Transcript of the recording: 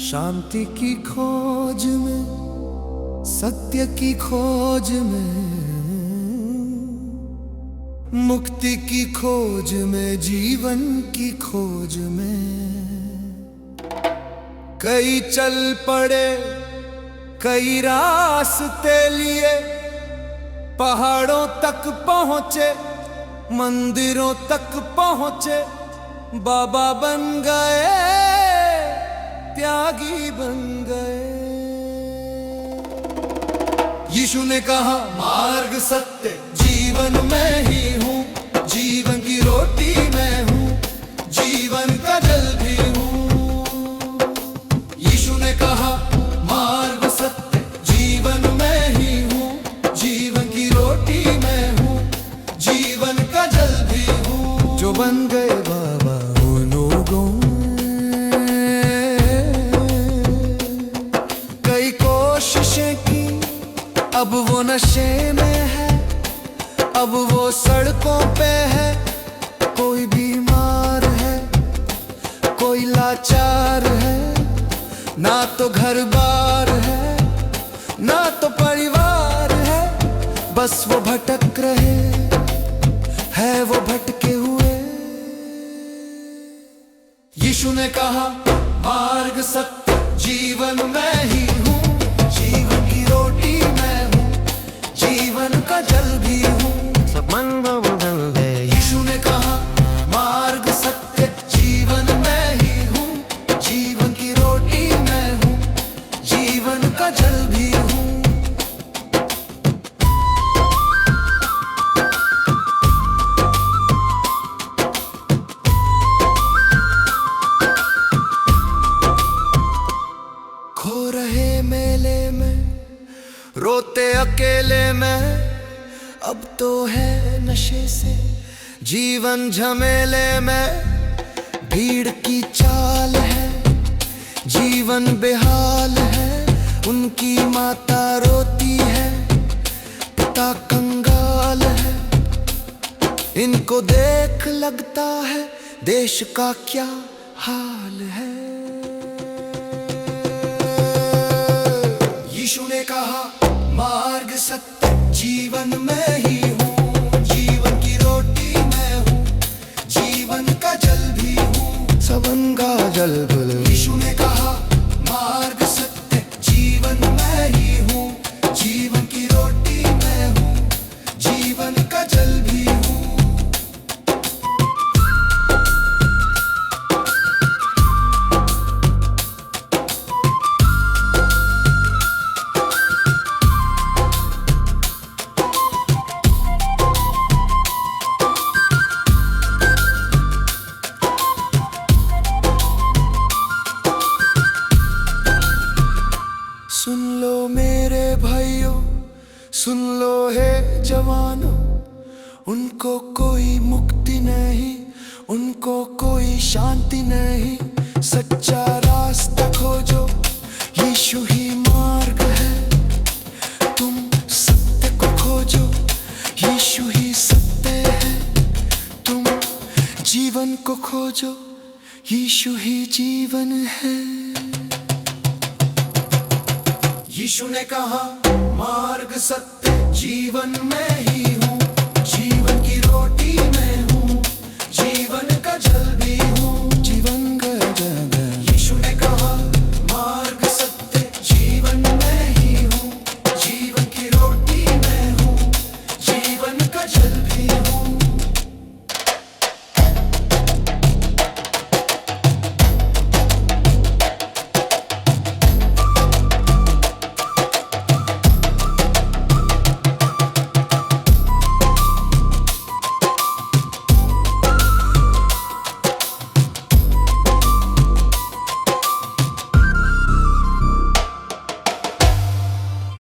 शांति की खोज में, सत्य की खोज में, मुक्ति की खोज में, जीवन की खोज में कई चल पड़े, कई रास्ते लिए, पहाड़ों तक पहुंचे, मंदिरों तक पहुंचे, बाबा बन गए, त्यागी बन गए। यीशु ने कहा मार्ग सत्य जीवन मैं ही हूँ, जीवन की रोटी मैं हूँ, जीवन का जल भी हूँ। यीशु ने कहा मार्ग सत्य जीवन मैं ही हूँ, जीवन की रोटी मैं हूँ, जीवन का जल भी हूँ। जो बन गए बाबा उन लोगों, कई कोशिशें की, अब वो नशे में है, अब वो सड़कों पे है। कोई बीमार है, कोई लाचार है, ना तो घर बार है, ना तो परिवार है, बस वो भटक रहे है, वो भटके हुए। यीशु ने कहा मार्ग सत्य जीवन मैं ही हूँ, जीवन की रोटी मैं हूँ, जीवन का जल भी हूँ। सब मन बदल है। यीशु ने कहा मार्ग सत्य जीवन मैं ही हूँ, जीवन की रोटी मैं हूँ, जीवन का जल भी हूँ। खो रहे मेले में, रोते अकेले में, अब तो है नशे से जीवन झमेले में। भीड़ की चाल है, जीवन बेहाल है, उनकी माता रोती है, पिता कंगाल है। इनको देख लगता है देश का क्या हाल है। यीशु ने कहा मार्ग सत्य जीवन मैं ही हूँ, जीवन की रोटी मैं हूँ, जीवन का जल भी हूँ। सबन का जल गुल। यीशु ने कहा मार्ग सत्य जीवन मैं ही हूँ, जीवन की रोटी मैं हूँ, जीवन का जल भी हूँ। सुन लो मेरे भाइयों, सुन लो हे जवानों, उनको कोई मुक्ति नहीं, उनको कोई शांति नहीं। सच्चा रास्ता खोजो, यीशु ही मार्ग है। तुम सत्य को खोजो, यीशु ही सत्य है। तुम जीवन को खोजो, यीशु ही जीवन है। यीशु ने कहा मार्ग सत्य जीवन मैं ही हूँ,